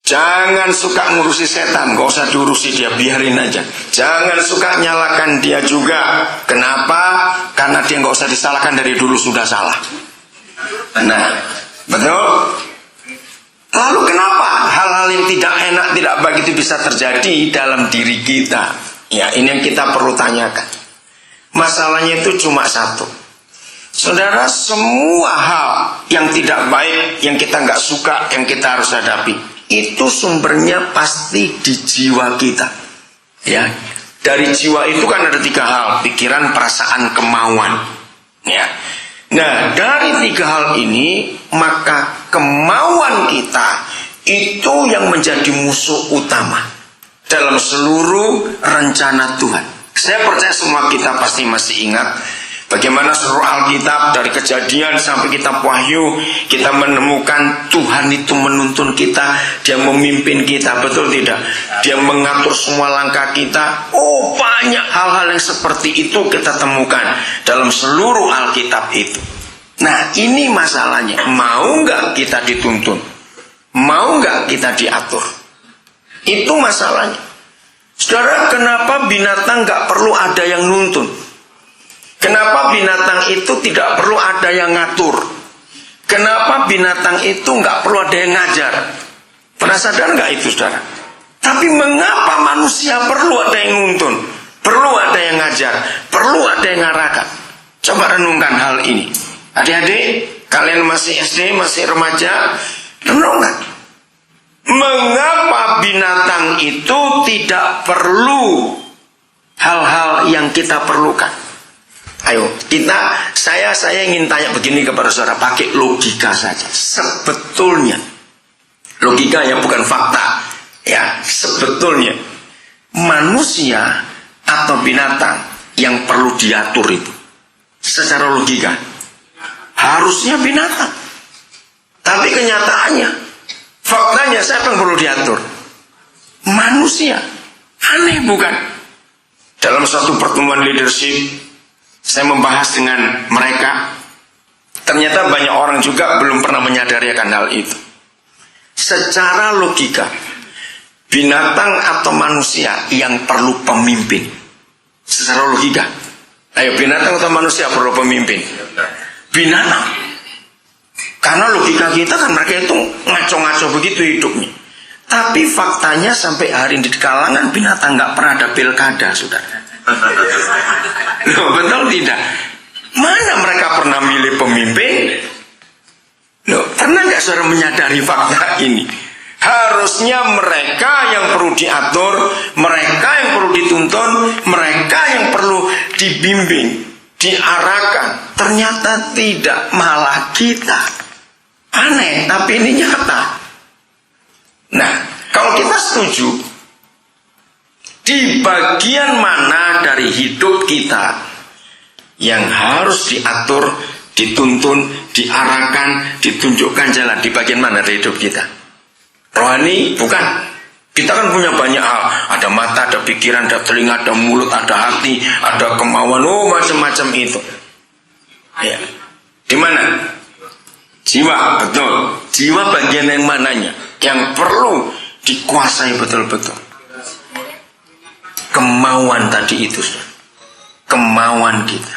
Jangan suka ngurusi setan, gak usah diurusi dia, biarin aja. Jangan suka nyalakan dia juga. Kenapa? Karena dia gak usah disalahkan, dari dulu sudah salah. Nah, betul? Lalu kenapa hal-hal yang tidak enak, tidak baik itu bisa terjadi dalam diri kita? Ya, ini yang kita perlu tanyakan. Masalahnya itu cuma satu. Saudara, semua hal yang tidak baik, yang kita gak suka, yang kita harus hadapi, itu sumbernya pasti di jiwa kita. Ya, dari jiwa itu kan ada 3 hal: pikiran, perasaan, kemauan. Ya. Nah, dari 3 hal ini, maka kemauan kita itu yang menjadi musuh utama dalam seluruh rencana Tuhan. Saya percaya semua kita pasti masih ingat bagaimana seluruh Alkitab dari Kejadian sampai kitab Wahyu, kita menemukan Tuhan itu menuntun kita, Dia memimpin kita, betul tidak? Dia mengatur semua langkah kita. Oh, banyak hal-hal yang seperti itu kita temukan dalam seluruh Alkitab itu. Nah, ini masalahnya. Mau nggak kita dituntun? Mau nggak kita diatur? Itu masalahnya. Saudara, kenapa binatang nggak perlu ada yang nuntun? Kenapa binatang itu tidak perlu ada yang ngatur? Kenapa binatang itu nggak perlu ada yang ngajar? Pernah sadar nggak itu, saudara? Tapi mengapa manusia perlu ada yang nuntun? Perlu ada yang ngajar? Perlu ada yang ngarahkan? Coba renungkan hal ini. Adik-adik, kalian masih SD, masih remaja, renungkan. Mengapa binatang itu tidak perlu hal-hal yang kita perlukan? Ayo, saya ingin tanya begini kepada saudara, pakai logika saja. Sebetulnya, logika ya, bukan fakta. Ya, sebetulnya manusia atau binatang yang perlu diatur itu, secara logika, harusnya binatang. Tapi kenyataannya, faktanya, siapa yang perlu diatur? Manusia. Aneh bukan? Dalam suatu pertemuan leadership, saya membahas dengan mereka. Ternyata banyak orang juga belum pernah menyadari akan hal itu. Secara logika, binatang atau manusia yang perlu pemimpin? Secara logika, ayo, binatang atau manusia perlu pemimpin? Binatang. Karena logika kita kan mereka itu ngaco-ngaco begitu hidupnya. Tapi faktanya sampai hari ini di kalangan binatang nggak pernah ada pilkada, saudara. Loh, betul tidak? Mana mereka pernah milih pemimpin? Loh, pernah nggak saudara menyadari fakta ini? Harusnya mereka yang perlu diatur, mereka yang perlu dituntun, mereka yang perlu dibimbing, diarahkan. Ternyata tidak, malah kita. Aneh, tapi ini nyata. Nah, kalau kita setuju, di bagian mana dari hidup kita yang harus diatur, dituntun, diarahkan, ditunjukkan jalan? Di bagian mana dari hidup kita? Rohani? Bukan. Kita kan punya banyak hal. Ada mata, ada pikiran, ada telinga, ada mulut, ada hati, ada kemauan, macam-macam itu. Ya. Di mana? Jiwa, betul. Jiwa bagian yang mananya? Yang perlu dikuasai betul-betul. Kemauan tadi itu, kemauan kita.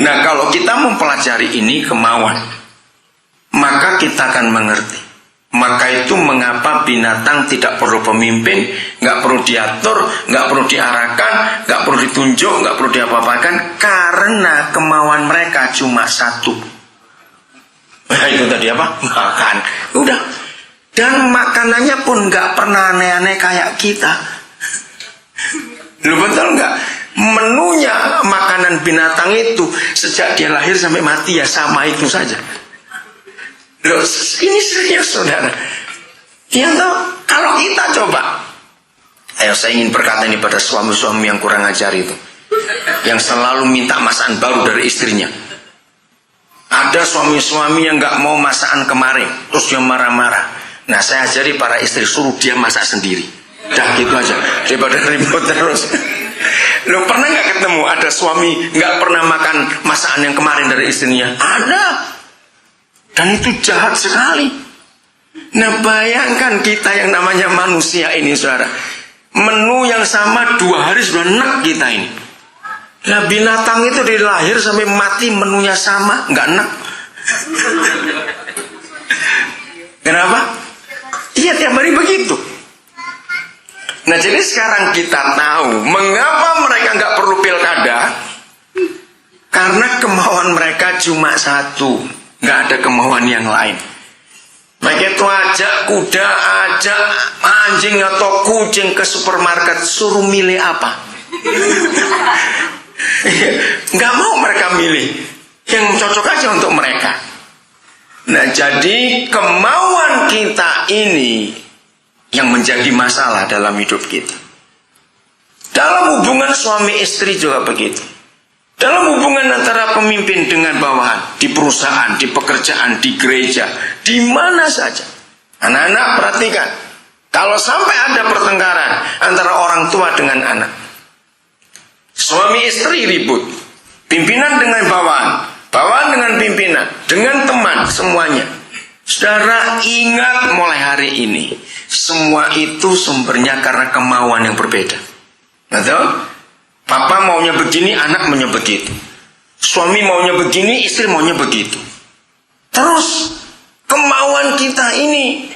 Nah, kalau kita mempelajari ini kemauan, maka kita akan mengerti. Maka itu mengapa binatang tidak perlu pemimpin, nggak perlu diatur, nggak perlu diarahkan, nggak perlu ditunjuk, nggak perlu diapa-apakan, karena kemauan mereka cuma satu. Itu tadi apa? Makan. Udah. Dan makanannya pun nggak pernah aneh-aneh kayak kita. Lu betul nggak? Menunya makanan binatang itu sejak dia lahir sampai mati ya sama itu saja. Loh, ini serius, saudara. Ya toh, kalau kita coba, ayo, saya ingin berkata ini pada suami-suami yang kurang ajar itu, yang selalu minta masakan baru dari istrinya. Ada suami-suami yang nggak mau masakan kemarin, terus dia marah-marah. Nah, saya ajari para istri, suruh dia masak sendiri. Dah gitu aja, daripada ribut terus. Lo pernah nggak ketemu ada suami nggak pernah makan masakan yang kemarin dari istrinya? Ada. Dan itu jahat sekali. Nah bayangkan kita yang namanya manusia ini saudara, menu yang sama 2 hari sudah enak kita ini. Nah binatang itu dari lahir sampai mati menunya sama, nggak enak. Kenapa? Iya tiap hari begitu. Nah jadi sekarang kita tahu mengapa mereka nggak perlu pilkada. Karena kemauan mereka cuma satu, nggak ada kemauan yang lain. Baik itu ajak kuda, ajak anjing atau kucing ke supermarket, suruh milih apa? Nggak mau mereka milih yang cocok aja untuk mereka. Nah jadi kemauan kita ini yang menjadi masalah dalam hidup kita. Dalam hubungan suami istri juga begitu. Dalam hubungan antara pemimpin dengan bawahan, di perusahaan, di pekerjaan, di gereja, di mana saja. Anak-anak perhatikan, kalau sampai ada pertengkaran antara orang tua dengan anak, suami istri ribut, pimpinan dengan bawahan, bawahan dengan pimpinan, dengan teman, semuanya. Saudara ingat mulai hari ini, semua itu sumbernya karena kemauan yang berbeda. Betul? Papa maunya begini, anak maunya begitu. Suami maunya begini, istri maunya begitu. Terus kemauan kita ini,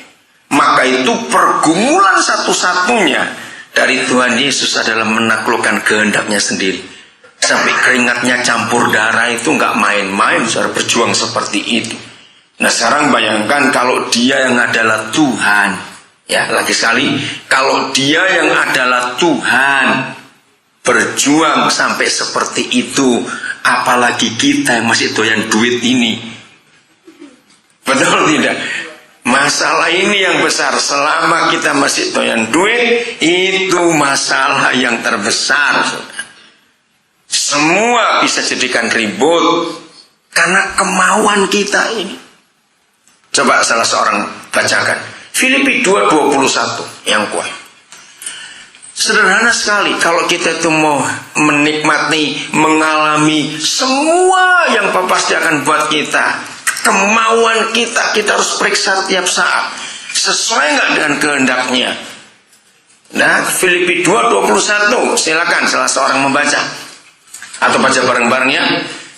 maka itu pergumulan satu-satunya dari Tuhan Yesus adalah menaklukkan kehendaknya sendiri. Sampai keringatnya campur darah itu nggak main-main, saudara berjuang seperti itu. Nah sekarang bayangkan kalau dia yang adalah Tuhan, ya lagi sekali, kalau dia yang adalah Tuhan berjuang sampai seperti itu, apalagi kita yang masih doyan duit ini. Betul tidak? Masalah ini yang besar. Selama kita masih doyan duit, itu masalah yang terbesar. Semua bisa jadikan ribut karena kemauan kita ini. Coba salah seorang bacakan Filipi 2:21 yang kuat. Sederhana sekali kalau kita itu mau menikmati, mengalami semua yang pasti akan buat kita. Kemauan kita, kita harus periksa tiap saat. Sesuai nggak dengan kehendaknya? Nah, Filipi 2:21, silakan salah seorang membaca. Atau baca bareng-bareng ya.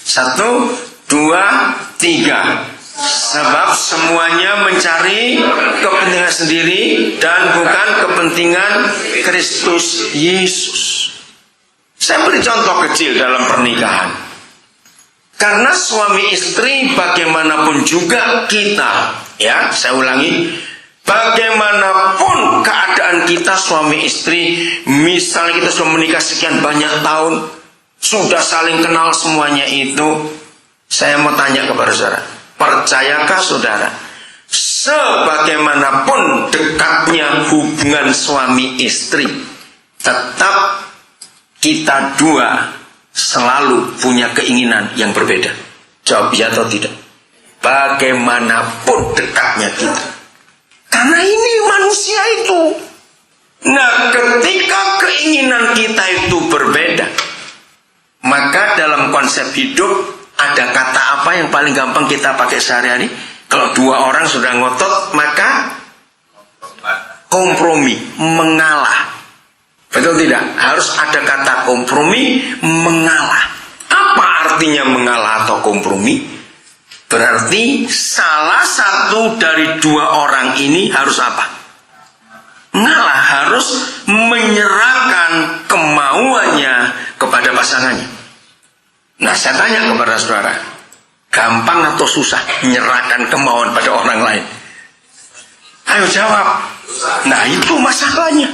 1, 2, 3. Sebab semuanya mencari kepentingan sendiri dan bukan kepentingan Kristus Yesus. Saya beri contoh kecil dalam pernikahan. Karena suami istri bagaimanapun juga kita, ya saya ulangi, bagaimanapun keadaan kita suami istri, misalnya kita sudah menikah sekian banyak tahun, sudah saling kenal semuanya itu, saya mau tanya kepada saudara, percayakah saudara, sebagaimanapun dekatnya hubungan suami istri, tetap kita dua selalu punya keinginan yang berbeda? Jawab ya atau tidak. Bagaimanapun dekatnya kita, karena ini manusia itu. Nah, ketika keinginan kita itu berbeda, maka dalam konsep hidup ada kata apa yang paling gampang kita pakai sehari-hari? Kalau dua orang sudah ngotot, maka kompromi, mengalah. Betul tidak? Harus ada kata kompromi, mengalah. Apa artinya mengalah atau kompromi? Berarti salah satu dari dua orang ini harus apa? Mengalah, harus menyerahkan kemauannya kepada pasangannya. Nah, saya tanya kepada saudara, gampang atau susah menyerahkan kemauan pada orang lain? Ayo jawab. Nah, itu masalahnya.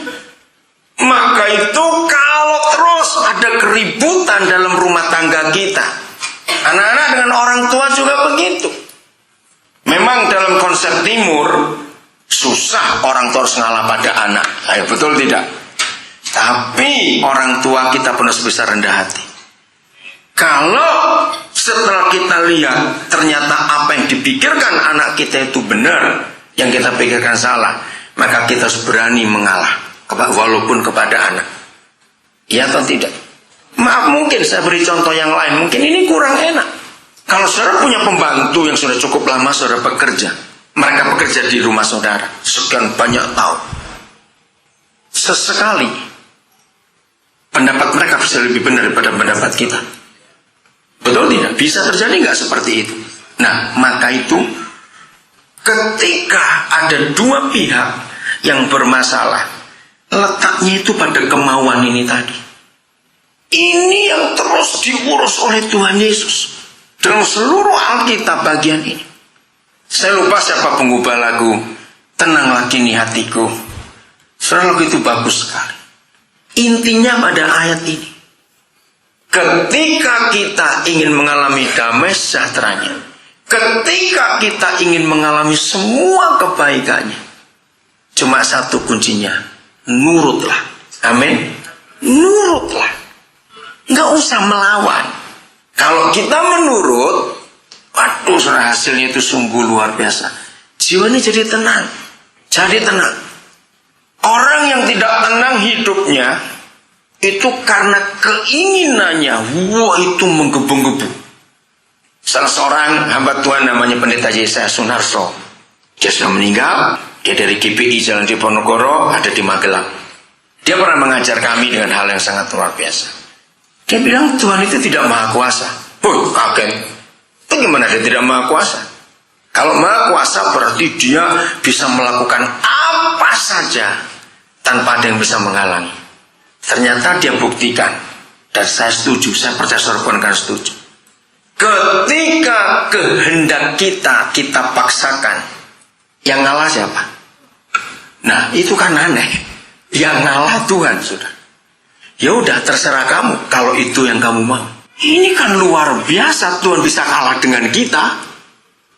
Maka itu kalau terus ada keributan dalam rumah tangga kita, anak-anak dengan orang tua juga begitu. Memang dalam konsep timur susah orang tua harus ngalah pada anak. Ayo, betul tidak? Tapi orang tua kita pun harus bisa rendah hati. Kalau setelah kita lihat ternyata apa yang dipikirkan anak kita itu benar, yang kita pikirkan salah, maka kita harus berani mengalah, walaupun kepada anak. Ya atau tidak? Maaf, mungkin saya beri contoh yang lain, mungkin ini kurang enak. Kalau saudara punya pembantu yang sudah cukup lama saudara bekerja, mereka bekerja di rumah saudara sekian banyak tahun. Sesekali pendapat mereka bisa lebih benar daripada pendapat kita. Betul tidak? Bisa terjadi nggak seperti itu? Nah, maka itu ketika ada dua pihak yang bermasalah, letaknya itu pada kemauan ini tadi. Ini yang terus diurus oleh Tuhan Yesus dalam seluruh Alkitab bagian ini. Saya lupa siapa pengubah lagu Tenanglah Kini Hatiku. Saudara, lagu itu bagus sekali. Intinya pada ayat ini, ketika kita ingin mengalami damai sejahteranya, ketika kita ingin mengalami semua kebaikannya, cuma satu kuncinya, nurutlah. Amin. Nurutlah. Nggak usah melawan. Kalau kita menurut, waduh, hasilnya itu sungguh luar biasa. Jiwanya jadi tenang. Jadi tenang. Orang yang tidak tenang hidupnya, itu karena keinginannya, wah, itu menggebu-gebu. Salah seorang hamba Tuhan namanya Pendeta Yesaya Sunarso. Dia sudah meninggal. Dia dari GPI Jalan Diponegoro, ada di Magelang. Dia pernah mengajar kami dengan hal yang sangat luar biasa. Dia bilang Tuhan itu tidak maha kuasa. Kaget. Itu gimana dia tidak maha kuasa? Kalau maha kuasa berarti dia bisa melakukan apa saja tanpa ada yang bisa menghalangi. Ternyata dia buktikan. Dan saya setuju, saya percaya saudara pun akan setuju. Ketika kehendak kita paksakan, yang ngalah siapa? Nah, itu kan aneh. Yang ngalah Tuhan, sudah. Ya udah, terserah kamu kalau itu yang kamu mau. Ini kan luar biasa, Tuhan bisa kalah dengan kita.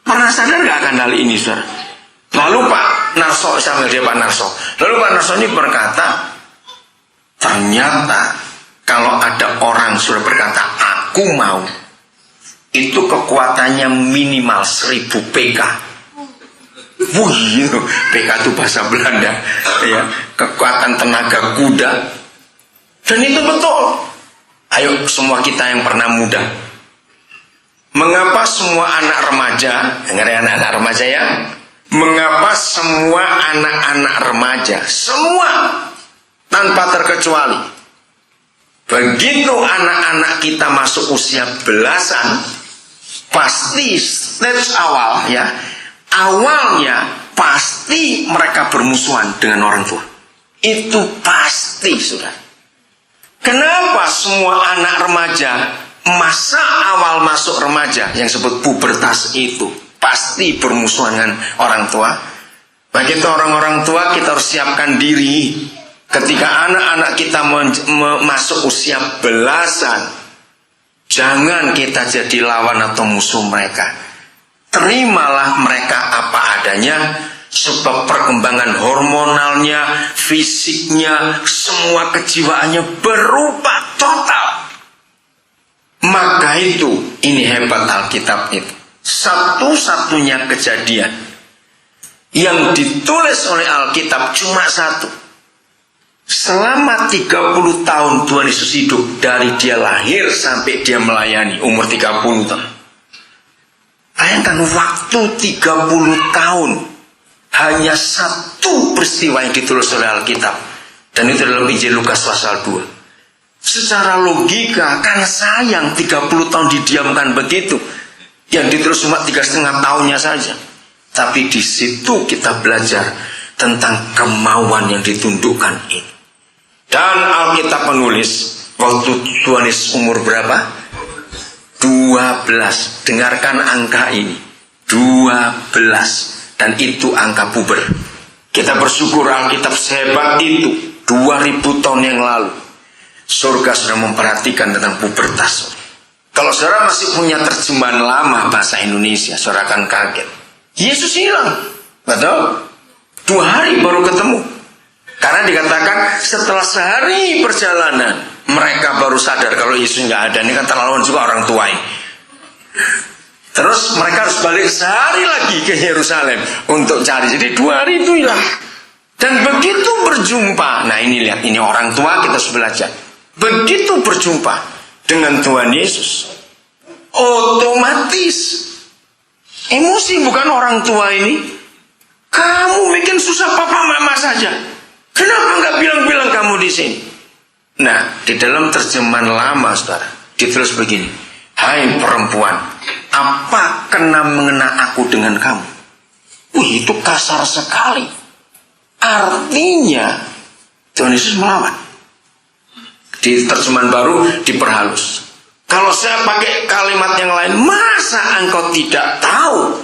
Pernah sadar gak akan hal ini, saudara? Lalu Pak Narso, sambil dia Pak Narso. Lalu Pak Narso ini berkata, ternyata kalau ada orang sudah berkata, aku mau, itu kekuatannya minimal 1000 PK. Wih, PK itu bahasa Belanda, ya, kekuatan tenaga kuda. Dan itu betul. Ayo semua kita yang pernah muda, mengapa semua anak remaja, dengar ya anak-anak remaja ya, mengapa semua anak-anak remaja, semua tanpa terkecuali, begitu anak-anak kita masuk usia belasan, pasti stage awal ya, awalnya pasti mereka bermusuhan dengan orang tua. Itu pasti, sudah. Kenapa semua anak remaja masa awal masuk remaja yang disebut pubertas itu pasti bermusuhan dengan orang tua? Begitu orang-orang tua, kita harus siapkan diri. Ketika anak-anak kita masuk usia belasan, jangan kita jadi lawan atau musuh mereka. Terimalah mereka apa adanya. Sebab perkembangan hormonalnya, fisiknya, semua kejiwaannya berubah total. Maka itu, ini hebat Alkitab itu. Satu-satunya kejadian yang ditulis oleh Alkitab cuma satu. Selama 30 tahun Tuhan Yesus hidup, dari dia lahir sampai dia melayani, umur 30 tahun. Bayangkan waktu 30 tahun. Hanya satu peristiwa yang ditulis oleh Alkitab. Dan itu dalam Injil Lukas pasal 2. Secara logika kan sayang 30 tahun didiamkan begitu. Yang ditulis cuma 3,5 tahunnya saja. Tapi di situ kita belajar tentang kemauan yang ditundukkan ini. Dan Alkitab menulis waktu Tuhan Yesus umur berapa? 12. Dengarkan angka ini. 12. Dan itu angka puber. Kita bersyukur Alkitab sehebat itu. 2000 tahun yang lalu surga sudah memperhatikan tentang pubertas. Kalau saudara masih punya terjemahan lama bahasa Indonesia, saudara akan kaget. Yesus hilang, betul? 2 hari baru ketemu. Karena dikatakan setelah sehari perjalanan mereka baru sadar kalau Yesus nggak ada. Ini kan terlaluan juga orang tua ini. Terus mereka harus balik sehari lagi ke Yerusalem untuk cari. Jadi 2 hari itu hilang. Dan begitu berjumpa, nah ini lihat, ini orang tua kita harus belajar. Begitu berjumpa dengan Tuhan Yesus, otomatis emosi bukan orang tua ini. Kamu bikin susah papa mama saja. Kenapa nggak bilang-bilang kamu di sini? Nah, di dalam terjemahan lama, saudara, ditulis begini. Hai perempuan, apa kena mengena aku dengan kamu? Wih, itu kasar sekali. Artinya, Tuhan Yesus melawan. Di terjemahan baru diperhalus. Kalau saya pakai kalimat yang lain, masa engkau tidak tahu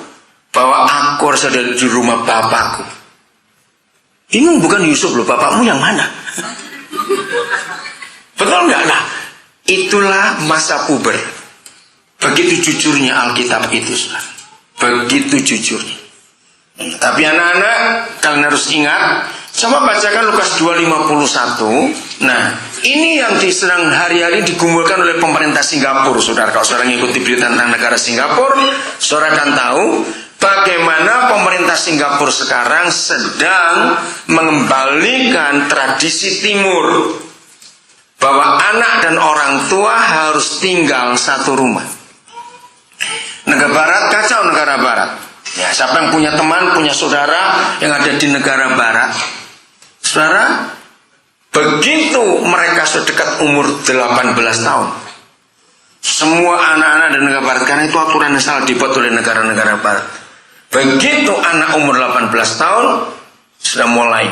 bahwa aku harus ada di rumah bapakku? Bingung bukan Yusuf loh, bapakmu yang mana? Betul nggak? Nah, itulah masa puber. Begitu jujurnya Alkitab itu, saudara. Begitu jujurnya. Tapi anak-anak, kalian harus ingat, coba bacakan Lukas 2:51. Nah, ini yang diserang hari-hari digumulkan oleh pemerintah Singapura, saudara. Kalau saudara mengikuti berita tentang negara Singapura, saudara akan tahu bagaimana pemerintah Singapura sekarang sedang mengembalikan tradisi timur, bahwa anak dan orang tua harus tinggal satu rumah. Negara barat kacau, negara barat. Ya, siapa yang punya teman, punya saudara yang ada di negara barat, saudara, begitu mereka sudah dekat umur 18 tahun, semua anak-anak di negara barat, karena itu aturan yang salah dibuat oleh negara-negara barat. Begitu anak umur 18 tahun sudah mulai,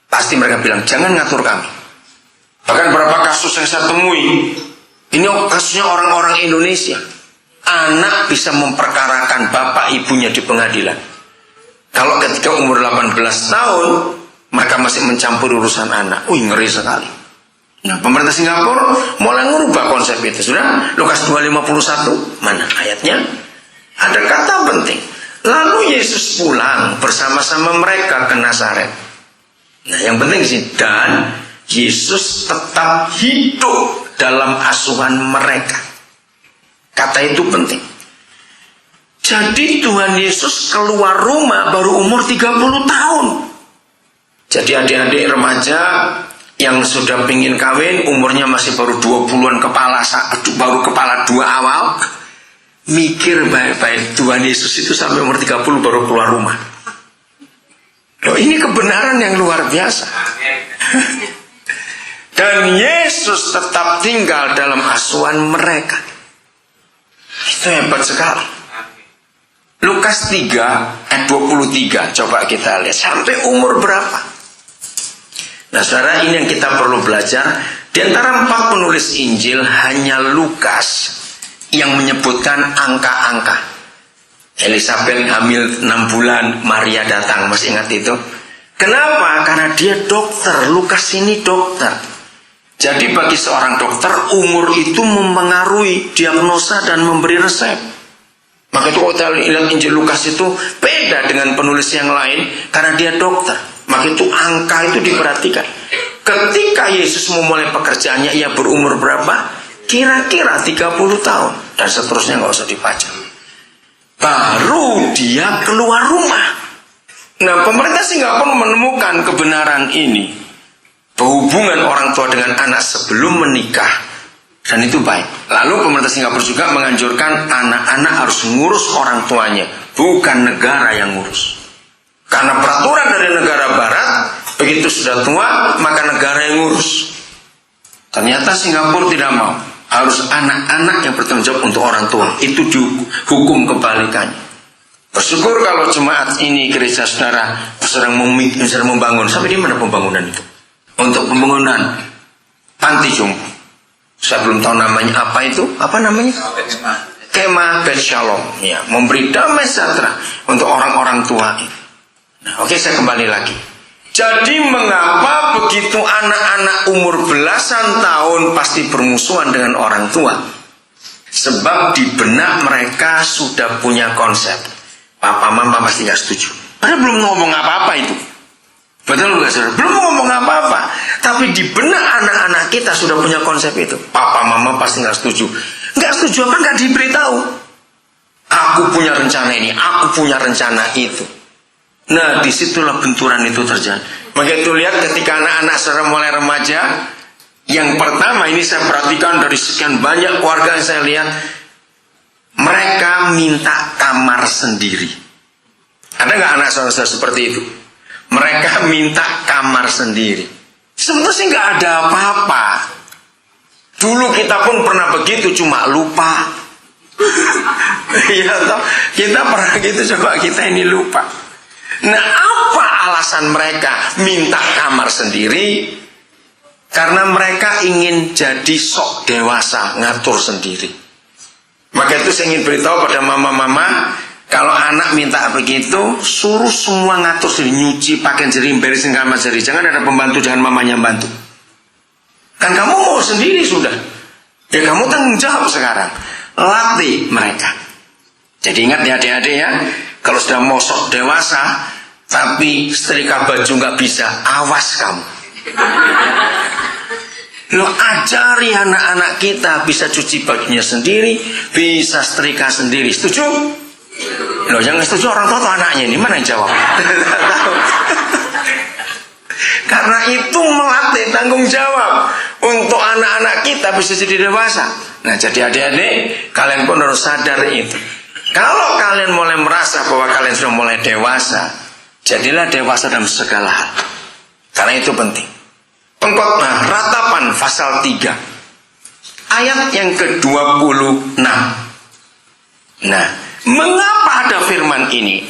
pasti mereka bilang, jangan ngatur kami. Bahkan beberapa kasus yang saya temui, ini kasusnya orang-orang Indonesia. Anak bisa memperkarakan bapak ibunya di pengadilan. Kalau ketika umur 18 tahun mereka masih mencampur urusan anak. Ngeri sekali. Nah, pemerintah Singapura mulai merubah konsep itu. Sudah, Lukas 2:51, mana ayatnya? Ada kata penting. Lalu Yesus pulang bersama-sama mereka ke Nazaret. Nah, yang penting sih, dan Yesus tetap hidup dalam asuhan mereka. Kata itu penting. Jadi Tuhan Yesus keluar rumah baru umur 30 tahun. Jadi adik-adik remaja yang sudah pingin kawin, umurnya masih baru 20-an baru kepala 2 awal, mikir baik-baik, Tuhan Yesus itu sampai umur 30 baru keluar rumah. Loh, ini kebenaran yang luar biasa. Dan Yesus tetap tinggal dalam asuhan mereka. Itu hebat sekali. Lukas 3 ayat 23, coba kita lihat sampai umur berapa. Nah, saudara, ini yang kita perlu belajar. Di antara 4 penulis Injil, hanya Lukas yang menyebutkan angka-angka. Elizabeth hamil 6 bulan, Maria datang, masih ingat itu? Kenapa? Karena dia dokter. Lukas ini dokter. Jadi bagi seorang dokter, umur itu mempengaruhi diagnosa dan memberi resep. Maka itu kalau kita lihat Injil Lukas itu beda dengan penulis yang lain, karena dia dokter. Maka itu angka itu diperhatikan. Ketika Yesus memulai pekerjaannya, ia berumur berapa? Kira-kira 30 tahun. Dan seterusnya nggak usah dibaca. Baru dia keluar rumah. Nah, pemerintah Singapura menemukan kebenaran ini. Hubungan orang tua dengan anak sebelum menikah, dan itu baik. Lalu pemerintah Singapura juga menganjurkan anak-anak harus ngurus orang tuanya, bukan negara yang ngurus. Karena peraturan dari negara barat, begitu sudah tua maka negara yang ngurus. Ternyata Singapura tidak mau, harus anak-anak yang bertanggung jawab untuk orang tua. Itu hukum kebalikannya. Bersyukur kalau jemaat ini, gereja saudara sedang membangun. Sampai di mana pembangunan itu? Untuk pembangunan panti jompo. Saya belum tahu namanya apa itu. Apa namanya? Kemah Bet Shalom. Ya, memberi damai sejahtera untuk orang-orang tua. Nah, oke, saya kembali lagi. Jadi mengapa begitu anak-anak umur belasan tahun pasti bermusuhan dengan orang tua? Sebab di benak mereka sudah punya konsep. Papa mama pasti gak setuju. Padahal belum ngomong apa-apa itu. Betul nggak, saudara? Belum ngomong apa-apa, tapi di benak anak-anak kita sudah punya konsep itu. Papa mama pasti nggak setuju. Nggak setuju apa? Nggak diberitahu. Aku punya rencana ini, aku punya rencana itu. Nah, disitulah benturan itu terjadi. Begitu lihat ketika anak-anak saudara mulai remaja, yang pertama ini saya perhatikan dari sekian banyak keluarga yang saya lihat, mereka minta kamar sendiri. Ada nggak anak saudara seperti itu? Mereka minta kamar sendiri. Sebenarnya nggak ada apa-apa. Dulu kita pun pernah begitu, cuma lupa. Iya toh, kita pernah gitu, coba kita ini lupa. Nah, apa alasan mereka minta kamar sendiri? Karena mereka ingin jadi sok dewasa, ngatur sendiri. Maka itu saya ingin beritahu pada mama-mama, kalau anak minta begitu, suruh semua ngatur sendiri, nyuci, pakaian sendiri, beresin kamar sendiri. Jangan ada pembantu, jangan mamanya bantu. Kan kamu mau sendiri sudah. Ya kamu tanggung jawab sekarang. Latih mereka. Jadi ingat ya adik-adik ya, kalau sudah mau sok dewasa, tapi setrika baju nggak bisa, awas kamu. Lo ajari anak-anak kita bisa cuci bajunya sendiri, bisa setrika sendiri. Setuju? Lo yang setuju orang tua atau anaknya ini, mana yang jawab? Karena itu melatih tanggung jawab untuk anak-anak kita bisa jadi dewasa. Nah, jadi adik-adik, kalian pun harus sadar itu. Kalau kalian mulai merasa bahwa kalian sudah mulai dewasa, jadilah dewasa dalam segala hal. Karena itu penting. Pengkhotbah Ratapan pasal 3 ayat yang ke-26. Nah, mengapa ada firman ini?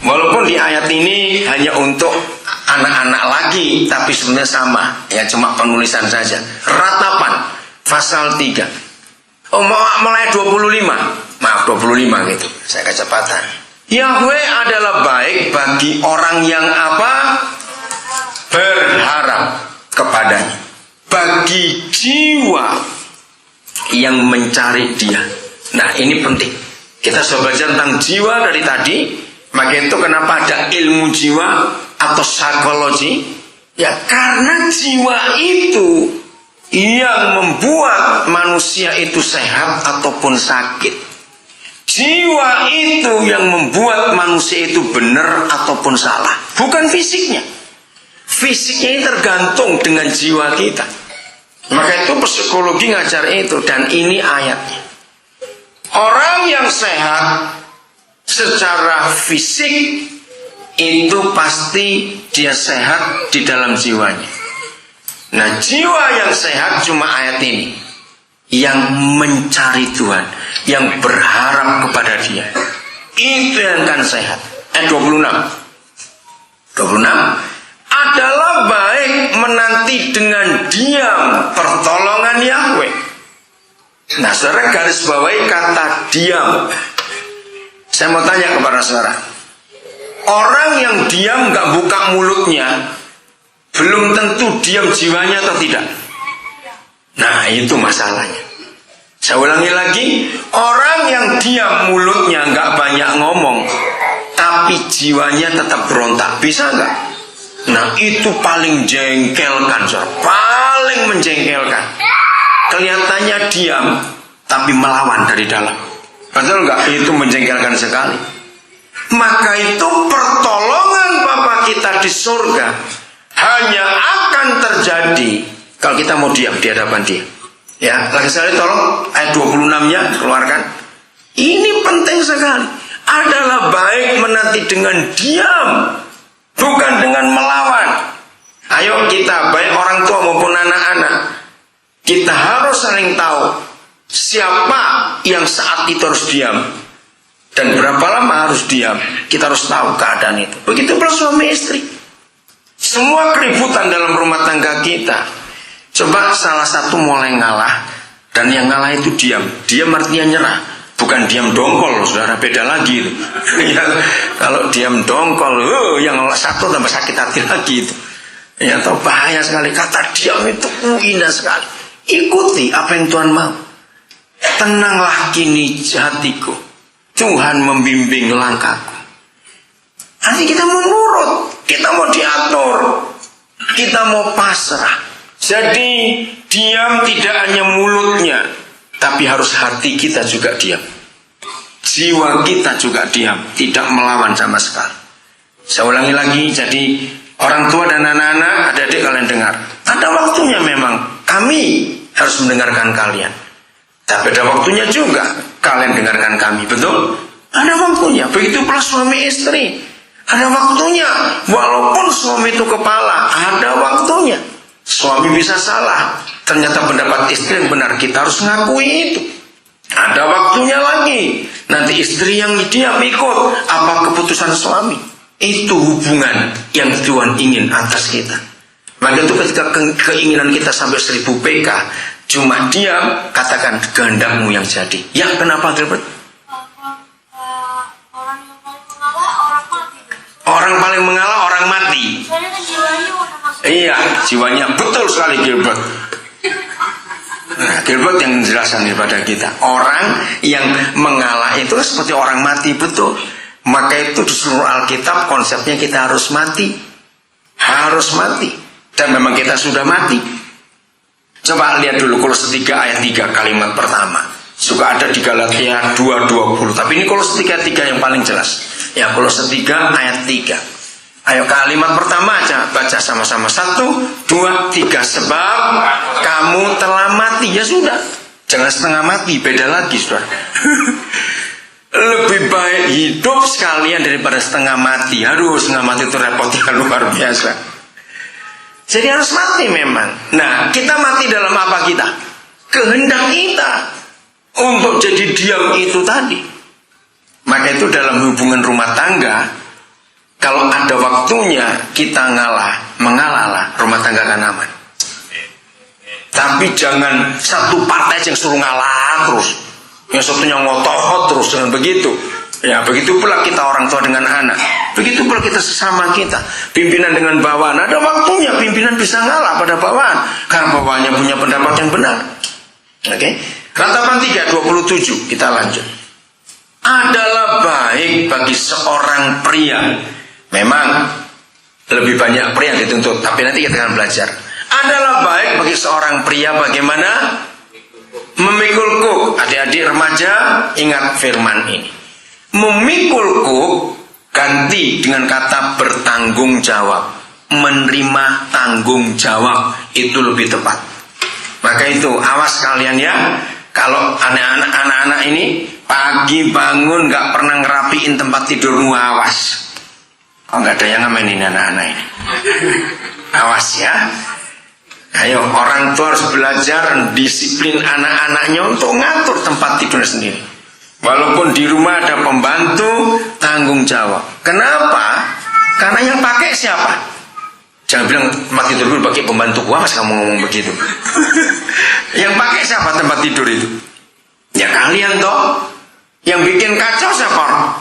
Walaupun di ayat ini hanya untuk anak-anak lagi, tapi sebenarnya sama, ya cuma penulisan saja. Ratapan pasal 3. Oh, mulai 25. Maaf, 25 gitu. Saya kecepatan. Yahweh adalah baik bagi orang yang apa? Berharap kepadanya. Bagi jiwa yang mencari Dia. Nah, ini penting. Kita sudah belajar tentang jiwa dari tadi. Maka itu kenapa ada ilmu jiwa atau psikologi? Ya karena jiwa itu yang membuat manusia itu sehat ataupun sakit. Jiwa itu yang membuat manusia itu benar ataupun salah. Bukan fisiknya. Fisiknya ini tergantung dengan jiwa kita. Maka itu psikologi ngajar itu. Dan ini ayatnya. Orang yang sehat secara fisik itu pasti dia sehat di dalam jiwanya. Nah, jiwa yang sehat cuma ayat ini, yang mencari Tuhan, yang berharap kepada Dia, itu yang akan sehat. 26 adalah baik menanti dengan diam pertolongan Yahweh. Nah, saudara garis bawahi kata diam. Saya mau tanya kepada saudara, orang yang diam gak buka mulutnya, belum tentu diam jiwanya atau tidak? Nah, itu masalahnya. Saya ulangi lagi, orang yang diam mulutnya gak banyak ngomong, tapi jiwanya tetap berontak, bisa gak? Nah, itu paling jengkelkan, saudara. Paling menjengkelkan. Kelihatannya diam, tapi melawan dari dalam. Betul nggak? Itu menjengkelkan sekali. Maka itu pertolongan Bapa kita di surga hanya akan terjadi kalau kita mau diam di hadapan Dia. Ya, lagi sekali tolong ayat 26-nya keluarkan. Ini penting sekali. Adalah baik menanti dengan diam, bukan dengan melawan. Ayo kita, baik orang tua maupun anak-anak, kita harus saling tahu siapa yang saat itu harus diam dan berapa lama harus diam. Kita harus tahu keadaan itu. Begitu pula suami istri. Semua keributan dalam rumah tangga kita, coba salah satu mulai ngalah, dan yang ngalah itu diam. Diam artinya nyerah, bukan diam dongkol, saudara, beda lagi itu. Ya, kalau diam dongkol, yang satu tambah sakit hati lagi itu. Ya, atau bahaya sekali. Kata diam itu indah sekali. Ikuti apa yang Tuhan mau. Tenanglah kini hatiku, Tuhan membimbing langkahku. Nanti kita mau nurut, kita mau diatur, kita mau pasrah. Jadi diam tidak hanya mulutnya, tapi harus hati kita juga diam. Jiwa kita juga diam, tidak melawan sama sekali. Saya ulangi lagi, jadi orang tua dan anak-anak, adik-adik kalian dengar. Ada waktunya memang kami harus mendengarkan kalian. Tapi ada waktunya juga kalian dengarkan kami, betul? Ada waktunya. Begitu pula suami istri. Ada waktunya. Walaupun suami itu kepala, ada waktunya. Suami bisa salah. Ternyata pendapat istri yang benar, kita harus ngakui itu. Ada waktunya lagi. Nanti istri yang diam ikut apa keputusan suami. Itu hubungan yang Tuhan ingin atas kita. Maka itu ketika keinginan kita sampai 1000 PK, cuma diam, katakan kehendakmu yang jadi. Ya, kenapa Gilbert? Orang paling mengalah orang mati. Iya, jiwanya betul sekali Gilbert. Nah, Gilbert yang menjelaskan kepada kita, orang yang mengalah itu seperti orang mati betul. Maka itu di seluruh Alkitab konsepnya kita harus mati. Harus mati. Dan memang kita sudah mati. Coba lihat dulu Kolose 3 ayat 3 kalimat pertama. Suka ada di Galatia 2:20. Tapi ini Kolose 3 yang paling jelas. Ya, Kolose 3 ayat 3. Ayo kalimat pertama aja baca sama-sama. 1, 2, 3. Sebab kamu telah mati. Ya sudah. Jangan setengah mati, beda lagi saudara. Lebih baik hidup sekalian daripada setengah mati. Aduh, setengah mati itu repotnya luar biasa. Jadi harus mati memang. Nah, kita mati dalam apa kita? Kehendak kita untuk jadi diam itu tadi. Maka itu dalam hubungan rumah tangga, kalau ada waktunya kita mengalah, rumah tangga akan aman. Tapi jangan satu partai yang suruh ngalah terus, yang satunya ngotot terus, dengan begitu. Ya, begitu pula kita orang tua dengan anak. Begitu pula kita sesama kita. Pimpinan dengan bawahan. Ada waktunya pimpinan bisa ngalah pada bawahan. Karena bawahannya punya pendapat yang benar. Oke. Ratapan 3:27. Kita lanjut. Adalah baik bagi seorang pria. Memang lebih banyak pria yang dituntut. Tapi nanti kita akan belajar. Adalah baik bagi seorang pria bagaimana? Memikul kuk. Adik-adik remaja ingat firman ini. Memikul kuk ganti dengan kata bertanggung jawab. Menerima tanggung jawab itu lebih tepat. Maka itu awas kalian ya. Kalau anak-anak ini pagi bangun gak pernah ngerapiin tempat tidurmu, awas. Oh, gak ada yang ngamenin anak-anak ini. Awas ya. Ayo, orang tua harus belajar disiplin anak-anaknya untuk ngatur tempat tidurnya sendiri. Walaupun di rumah ada pembantu, tanggung jawab. Kenapa? Karena yang pakai siapa? Jangan bilang tempat tidur dulu pakai pembantu. Wah, mas kamu ngomong begitu. Yang pakai siapa tempat tidur itu? Ya kalian toh. Yang bikin kacau siapa?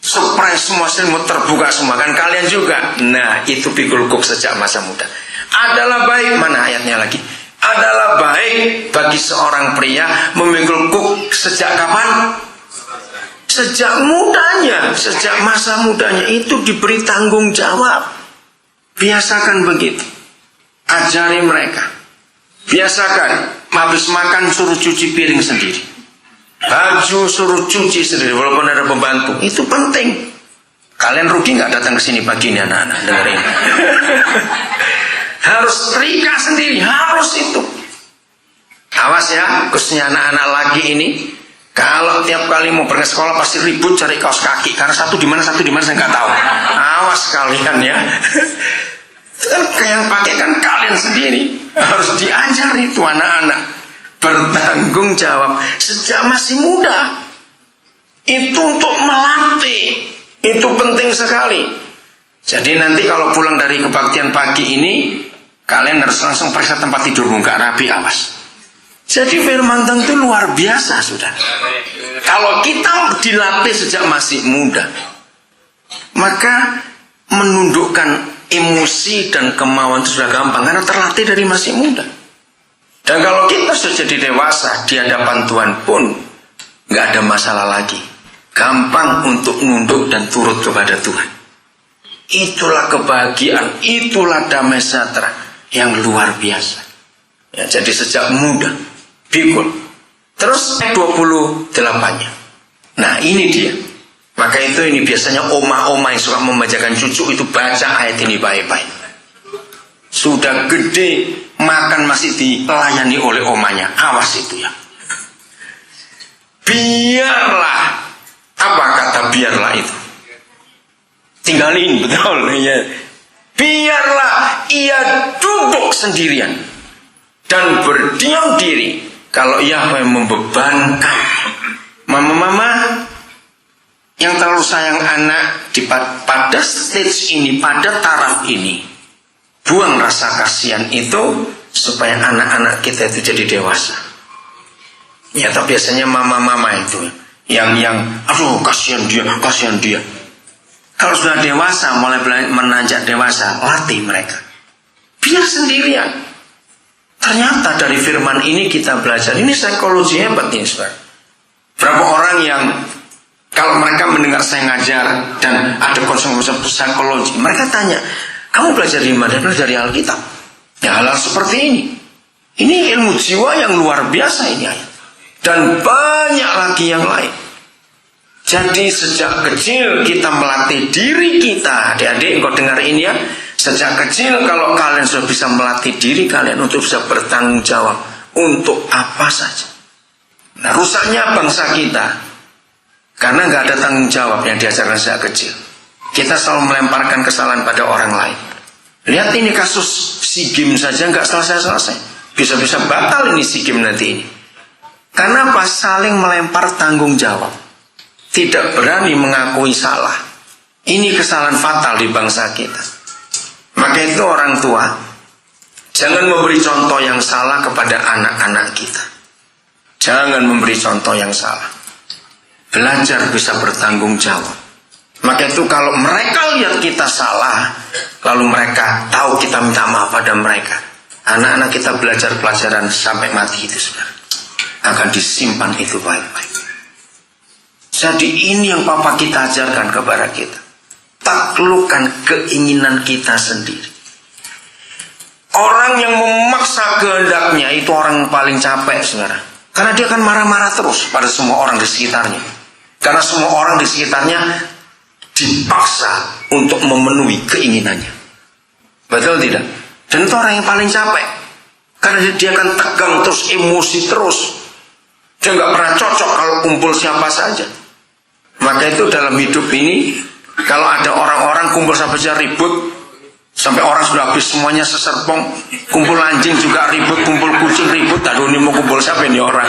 Supaya semua selimut terbuka semua, kan kalian juga. Nah, itu pikul kuk sejak masa muda. Adalah baik, mana ayatnya lagi? Adalah baik bagi seorang pria memikul kuk sejak kapan? Sejak mudanya, sejak masa mudanya itu diberi tanggung jawab. Biasakan begitu. Ajari mereka. Biasakan, habis makan suruh cuci piring sendiri. Baju suruh cuci sendiri walaupun ada pembantu. Itu penting. Kalian rugi nggak datang ke sini pagi ini anak-anak dengerin. Harus setrika sendiri, harus itu. Awas ya, khususnya anak-anak lagi ini. Kalau tiap kali mau berangkat sekolah pasti ribut cari kaos kaki. Karena satu di mana saya nggak tahu. Awas kalian ya. Yang pakai kan kalian sendiri. Harus diajar itu anak-anak. Bertanggung jawab sejak masih muda. Itu untuk melatih. Itu penting sekali. Jadi nanti kalau pulang dari kebaktian pagi ini, kalian harus langsung periksa tempat tidurmu, gak rapi, awas. Jadi firman Tuhan itu luar biasa sudah. Kalau kita dilatih sejak masih muda, maka menundukkan emosi dan kemauan itu sudah gampang karena terlatih dari masih muda. Dan kalau kita sudah jadi dewasa di hadapan Tuhan pun nggak ada masalah lagi, gampang untuk nunduk dan turut kepada Tuhan. Itulah kebahagiaan, itulah damai sejahtera yang luar biasa. Ya, jadi sejak muda, pikul. Terus 28-nya. Nah ini dia. Maka itu ini biasanya oma-oma yang suka membacakan cucu itu baca ayat ini baik-baik. Sudah gede, makan masih dilayani oleh omanya. Awas itu ya. Biarlah. Apa kata biarlah itu? tinggalin, betul ya. Biarlah ia duduk sendirian dan berdiam diri kalau ia membebankan. Mama-mama yang terlalu sayang anak pada stage ini, pada taraf ini, buang rasa kasihan itu supaya anak-anak kita itu jadi dewasa. Ya, tapi biasanya mama-mama itu yang aduh kasihan dia. Kalau sudah dewasa, mulai menanjak dewasa, latih mereka. Biar sendirian. Ternyata dari firman ini kita belajar. Ini psikologi hebat nih, saudara. Berapa orang yang kalau mereka mendengar saya ngajar dan ada konsep psikologi, mereka tanya, kamu belajar di mana? Belajar dari Alkitab. Ya, hal seperti ini. Ini ilmu jiwa yang luar biasa ini ayat. Dan banyak lagi yang lain. Jadi sejak kecil kita melatih diri kita. Adik-adik, engkau dengar ini ya. Sejak kecil kalau kalian sudah bisa melatih diri kalian untuk bisa bertanggung jawab untuk apa saja. Nah, rusaknya bangsa kita karena nggak ada tanggung jawab yang diajarkan sejak kecil. Kita selalu melemparkan kesalahan pada orang lain. Lihat ini kasus SEA Games saja nggak selesai-selesai. Bisa-bisa batal ini SEA Games nanti ini. Karena pas saling melempar tanggung jawab. Tidak berani mengakui salah. Ini kesalahan fatal di bangsa kita. Maka itu orang tua, jangan memberi contoh yang salah kepada anak-anak kita. Jangan memberi contoh yang salah. Belajar bisa bertanggung jawab. Maka itu kalau mereka lihat kita salah, lalu mereka tahu kita minta maaf pada mereka, anak-anak kita belajar pelajaran sampai mati itu sudah akan disimpan itu baik-baik. Jadi ini yang Papa kita ajarkan kepada kita. Taklukkan keinginan kita sendiri. Orang yang memaksa kehendaknya itu orang yang paling capek, saudara. Karena dia akan marah-marah terus pada semua orang di sekitarnya. Karena semua orang di sekitarnya dipaksa untuk memenuhi keinginannya. Betul tidak? Dan itu orang yang paling capek. Karena dia akan tegang terus, emosi terus. Dia nggak pernah cocok kalau kumpul siapa saja. Maka itu dalam hidup ini, kalau ada orang-orang kumpul sampai saja ribut, sampai orang sudah habis semuanya seserpong, kumpul anjing juga ribut, kumpul kucing ribut, aduh ini mau kumpul siapa ini orang?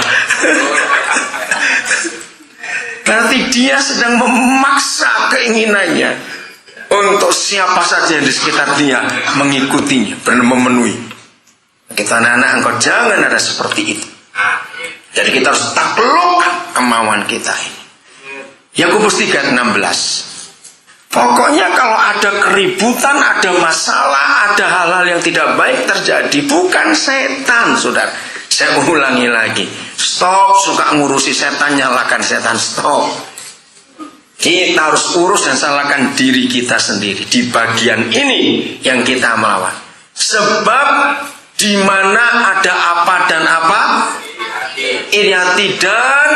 Berarti dia sedang memaksa keinginannya untuk siapa saja di sekitar dia mengikutinya, memenuhi. Kita anak-anak, engkau jangan ada seperti itu. Jadi kita harus taklukkan kemauan kita ini. Yakobus 3:16. Pokoknya kalau ada keributan, ada masalah, ada hal-hal yang tidak baik terjadi, bukan setan, saudara. Saya ulangi lagi. Stop suka ngurusi setan, nyalakan setan, stop. Kita harus urus dan salahkan diri kita sendiri. Di bagian ini yang kita melawan. Sebab di mana ada apa dan apa? Iri hati dan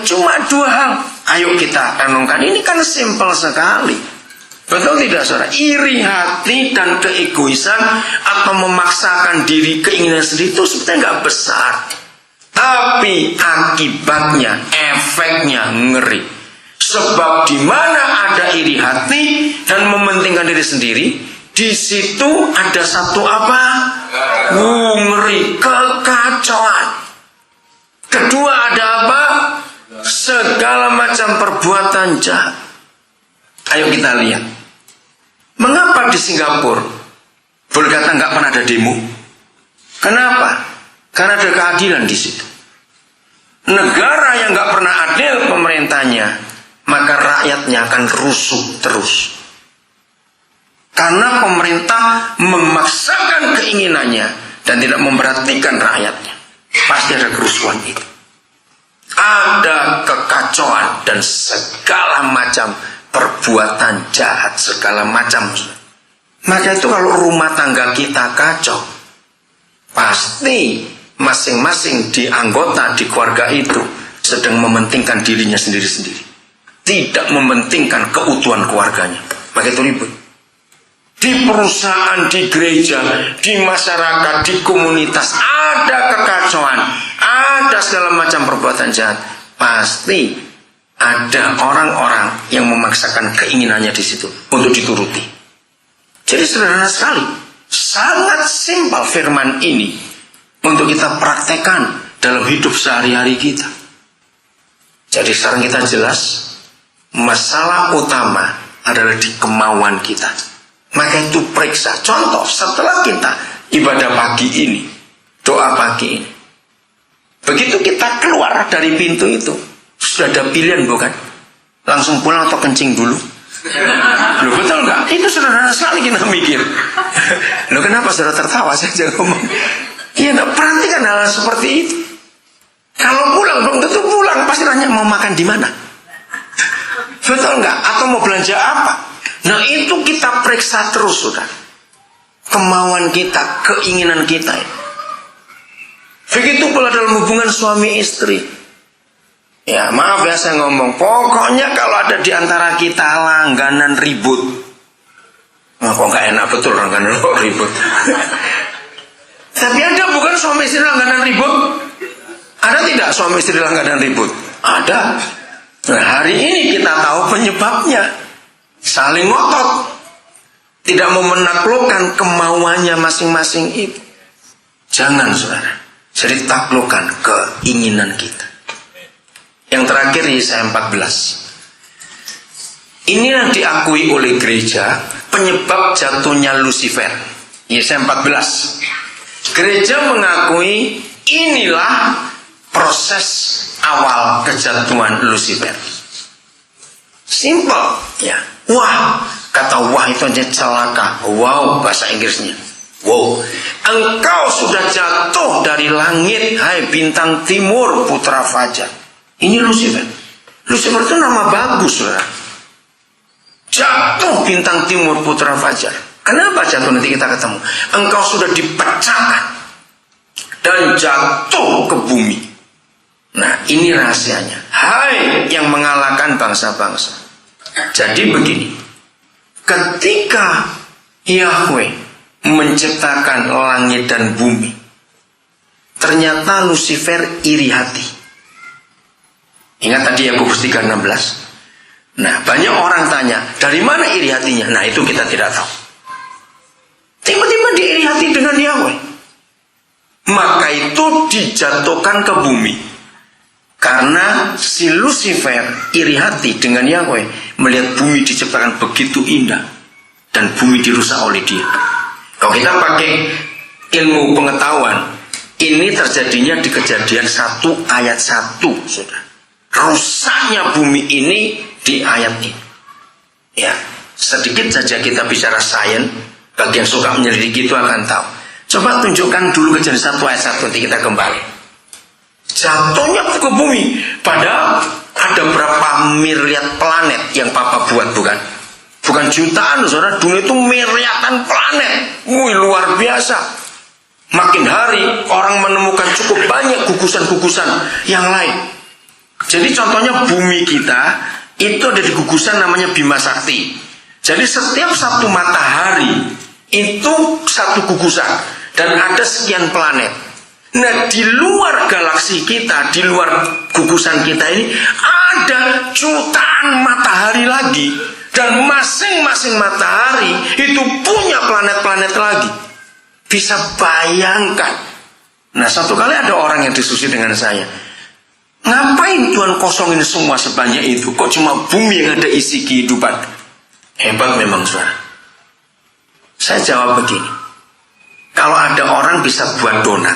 cuma dua hal. Ayo kita renungkan. Ini kan simpel sekali. Betul tidak, saudara? Iri hati dan keegoisan atau memaksakan diri keinginan sendiri itu sebenarnya nggak besar. Tapi akibatnya, efeknya ngeri. Sebab di mana ada iri hati dan mementingkan diri sendiri, di situ ada satu apa? Ngeri, kekacauan. Kedua ada apa? Segala macam perbuatan jahat. Ayo kita lihat. Mengapa di Singapura boleh kata nggak pernah ada demo? Kenapa? Karena ada keadilan di situ. Negara yang nggak pernah adil pemerintahnya, maka rakyatnya akan rusuh terus. Karena pemerintah memaksakan keinginannya dan tidak memperhatikan rakyatnya. Pasti ada kerusuhan itu. Ada kekacauan dan segala macam perbuatan jahat, segala macam. Maka itu kalau rumah tangga kita kacau, pasti masing-masing di anggota di keluarga itu sedang mementingkan dirinya sendiri-sendiri, tidak mementingkan keutuhan keluarganya. Maka itu ribut. Di perusahaan, di gereja, di masyarakat, di komunitas ada kekacauan, ada segala macam perbuatan jahat. Pasti ada orang-orang yang memaksakan keinginannya di situ untuk dituruti. Jadi sederhana sekali, sangat simpel firman ini untuk kita praktekkan dalam hidup sehari-hari kita. Jadi sekarang kita jelas, masalah utama adalah di kemauan kita. Maka itu periksa. Contoh, setelah kita ibadah pagi ini, doa pagi ini, begitu kita keluar dari pintu itu, sudah ada pilihan bukan? Langsung pulang atau kencing dulu? Loh, betul nggak? Itu sederhana sekali kita mikir. Loh, kenapa saudara tertawa saja ngomong? Iya, perhatikan hal seperti itu. Kalau pulang belum tentu pulang, pasti tanya mau makan di mana? Betul nggak? Atau mau belanja apa? Nah, itu kita periksa terus, sudah. Kemauan kita, keinginan kita. Begitu pula dalam hubungan suami istri. Ya, maaf ya saya ngomong, pokoknya kalau ada di antara kita langganan ribut. Nah, kok nggak enak betul langganan ribut. Tapi ada bukan suami istri langganan ribut? Ada tidak suami istri langganan ribut? Ada. Nah, hari ini kita tahu penyebabnya. Saling ngotot. Tidak mau menaklukkan kemauannya masing-masing itu. Jangan, saudara. Jadi taklukkan keinginan kita. Yang terakhir Yesaya 14. Inilah diakui oleh gereja penyebab jatuhnya Lucifer. Yesaya 14. Gereja mengakui inilah proses awal kejatuhan Lucifer. Simple, ya. Wah, kata wah itu aja celaka. Wow, bahasa Inggrisnya. Wow, engkau sudah jatuh dari langit, hai bintang timur putra fajar. Ini Lucifer. Lucifer itu nama bagus, saudara. Jatuh bintang timur putra fajar. Kenapa jatuh? Nanti kita ketemu. Engkau sudah dipecahkan dan jatuh ke bumi. Nah, ini rahasianya. Hai yang mengalahkan bangsa-bangsa. Jadi begini. Ketika Yahweh menciptakan langit dan bumi, ternyata Lucifer iri hati. Ingat tadi Yakobus 3:16. Nah, banyak orang tanya, dari mana iri hatinya? Nah, itu kita tidak tahu. Tiba-tiba dia iri hati dengan Yahweh. Maka itu dijatuhkan ke bumi. Karena si Lucifer iri hati dengan Yahweh, melihat bumi diciptakan begitu indah dan bumi dirusak oleh dia. Kalau kita pakai ilmu pengetahuan, ini terjadinya di Kejadian 1 ayat 1, saudara. Rusaknya bumi ini di ayat ini. Ya, sedikit saja kita bicara sains, bagi yang suka menyelidiki itu akan tahu. Coba tunjukkan dulu Kejadian 1 ayat 1, nanti kita kembali. Jatuhnya ke bumi. Padahal ada berapa miliar planet yang Papa buat, bukan? Bukan jutaan, saudara. Dunia itu miliaran planet. Wih, luar biasa. Makin hari orang menemukan cukup banyak gugusan-gugusan yang lain. Jadi contohnya bumi kita itu ada di gugusan namanya Bima Sakti. Jadi setiap satu matahari itu satu gugusan dan ada sekian planet. Nah, di luar galaksi kita, di luar gugusan kita ini ada jutaan matahari lagi, dan masing-masing matahari itu punya planet-planet lagi. Bisa bayangkan. Nah, satu kali ada orang yang diskusi dengan saya, ngapain Tuhan kosongin semua sebanyak itu? Kok cuma bumi yang ada isi kehidupan? Hebat memang, saudara. Saya jawab begini. Kalau ada orang bisa buat donat,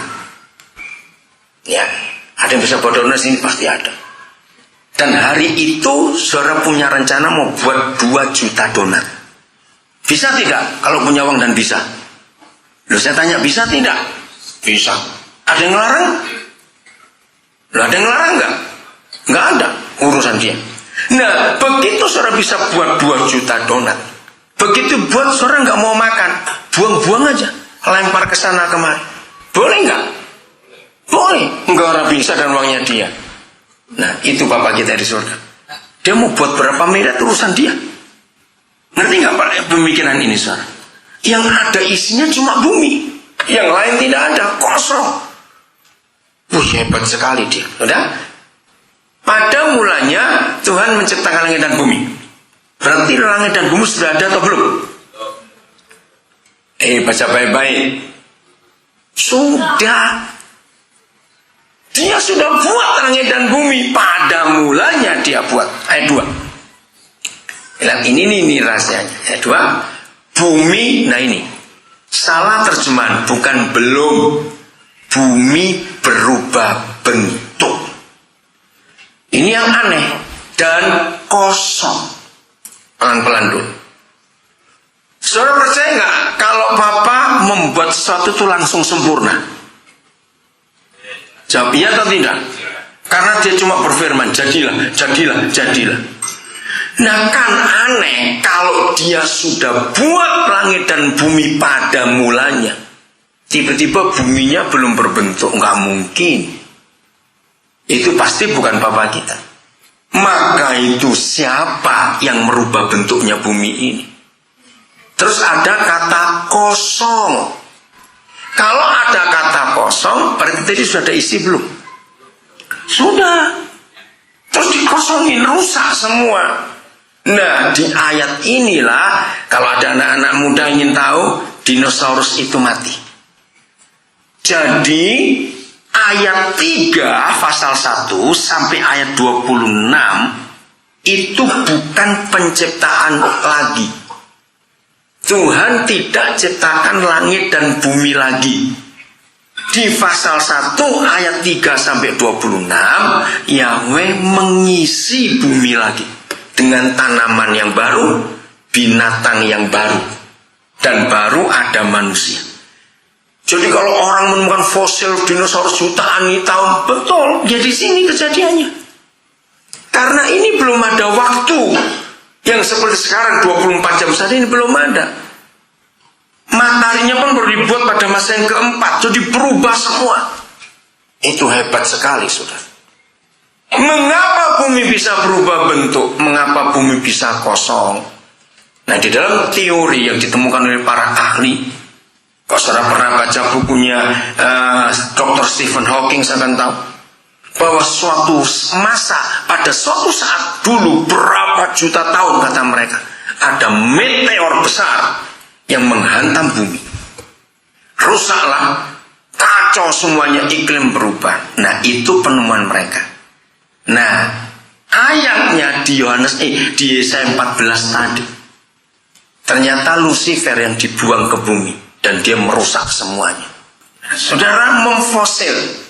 ya, ada yang bisa buat donat sini pasti ada. Dan hari itu saudara punya rencana mau buat 2 juta donat. Bisa tidak? Kalau punya uang dan bisa. Loh, saya tanya, bisa tidak? Bisa. Ada yang ngelarang? Loh, ada yang ngelarang enggak? Enggak ada urusan dia. Nah, begitu saudara bisa buat 2 juta donat, begitu buat saudara enggak mau makan, buang-buang aja, lempar ke sana kemari. Boleh enggak? Boleh. Enggak, orang bisa dan uangnya dia. Nah, itu Bapak kita di surga. Dia mau buat berapa miliar urusan dia. Ngerti enggak Pak pemikiran ini, saudara? Yang ada isinya cuma bumi, yang lain tidak ada, kosong. Wih, hebat sekali dia. Udah? Pada mulanya Tuhan menciptakan langit dan bumi. Berarti langit dan bumi sudah ada atau belum? Baca baik-baik. Sudah. Dia sudah buat langit dan bumi. Pada mulanya dia buat. Ayat 2. Ini rahasianya. Ayat 2. Bumi, nah ini. Salah terjemahan, bukan belum. Bumi berubah bentuk. Ini yang aneh. Dan kosong. Pelan-pelan dulu. Saudara percaya nggak kalau Bapa membuat sesuatu itu langsung sempurna? Jawab iya atau tidak? Karena dia cuma berfirman, jadilah, jadilah, jadilah. Nah kan aneh kalau dia sudah buat langit dan bumi pada mulanya, tiba-tiba buminya belum berbentuk, nggak mungkin. Itu pasti bukan Bapa kita. Maka itu siapa yang merubah bentuknya bumi ini? Terus ada kata kosong. Kalau ada kata kosong, berarti tadi sudah ada isi belum? Sudah. Terus dikosongin, rusak semua. Nah, di ayat inilah, kalau ada anak-anak muda ingin tahu, dinosaurus itu mati. Jadi, ayat 3 pasal 1 sampai ayat 26 itu bukan penciptaan lagi. Tuhan tidak ciptakan langit dan bumi lagi. Di pasal 1 ayat 3 sampai 26 Yahweh mengisi bumi lagi dengan tanaman yang baru, binatang yang baru, dan baru ada manusia. Jadi kalau orang menemukan fosil dinosaurus jutaan tahun, betul, ya di sini kejadiannya. Karena ini belum ada waktu yang seperti sekarang 24 jam saja, ini belum ada. Mataharinya pun baru dibuat pada masa yang keempat, jadi berubah semua. Itu hebat sekali, saudara. Mengapa bumi bisa berubah bentuk? Mengapa bumi bisa kosong? Nah, di dalam teori yang ditemukan oleh para ahli, kalau saudara pernah baca bukunya Dr. Stephen Hawking, saya akan tahu bahwa suatu masa, pada suatu saat dulu berapa juta tahun kata mereka, ada meteor besar yang menghantam bumi. Rusaklah, kacau semuanya, iklim berubah. Nah, itu penemuan mereka. Nah, ayatnya di di Yesaya 14 tadi, ternyata Lucifer yang dibuang ke bumi dan dia merusak semuanya. Saudara, memfosil.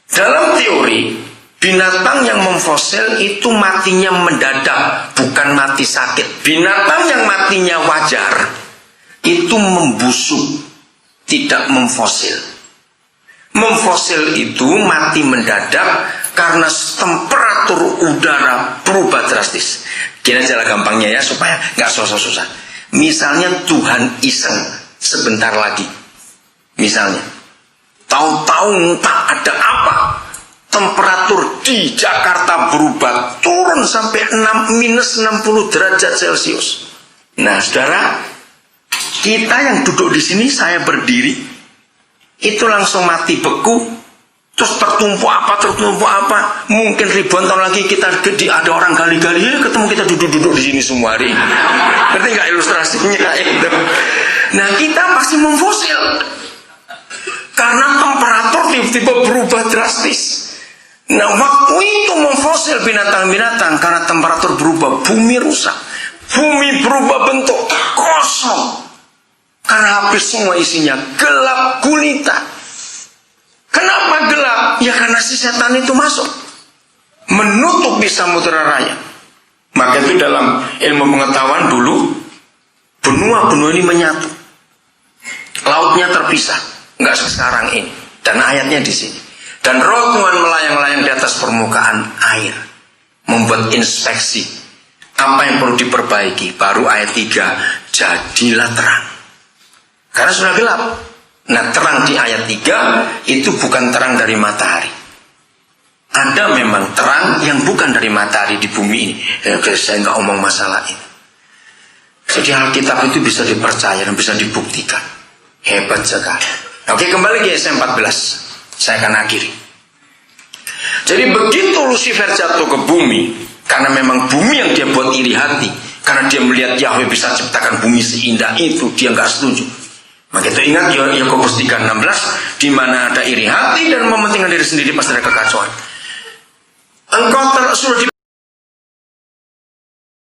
Dalam teori, binatang yang memfosil itu matinya mendadak, bukan mati sakit. Binatang yang matinya wajar itu membusuk, tidak memfosil. Memfosil itu mati mendadak karena temperatur udara berubah drastis. Gini aja lah gampangnya ya, supaya nggak susah-susah. Misalnya Tuhan iseng sebentar lagi, misalnya tahu-tahu tak ada apa, temperatur di Jakarta berubah, turun sampai minus 60 derajat Celcius. Nah, saudara, kita yang duduk di sini, saya berdiri, itu langsung mati beku. Terus tertumpuk apa, mungkin ribuan tahun lagi kita ada orang gali-gali, ketemu kita duduk-duduk di sini semua hari. Ngerti nggak ilustrasinya kayak gitu? Nah, kita pasti memfosil karena temperatur tiba-tiba berubah drastis. Nah, waktu itu memfosil binatang-binatang karena temperatur berubah, bumi rusak, bumi berubah bentuk, kosong karena habis semua isinya, gelap gulita. Kenapa gelap? Ya karena si setan itu masuk, menutup Samudra Raya. Maka itu dalam ilmu pengetahuan dulu, benua-benua ini menyatu, lautnya terpisah, nggak sekarang ini. Dan ayatnya di sini. Dan roh Tuhan melayang-layang di atas permukaan air, membuat inspeksi apa yang perlu diperbaiki. Baru ayat 3, jadilah terang. Karena sudah gelap. Nah, terang di ayat 3 itu bukan terang dari matahari. Ada memang terang yang bukan dari matahari di bumi ini. Saya nggak omong masalah ini. Jadi Alkitab itu bisa dipercaya dan bisa dibuktikan. Hebat sekali. Oke, kembali ke Yesaya 14. Saya akan akhiri. Jadi begitu Lucifer jatuh ke bumi, karena memang bumi yang dia buat iri hati, karena dia melihat Yahweh bisa ciptakan bumi seindah itu, dia nggak setuju. Maka itu ingat Yakobus 3:16, di mana ada iri hati dan mementingkan diri sendiri pasti ada kekacauan. Engkau sudah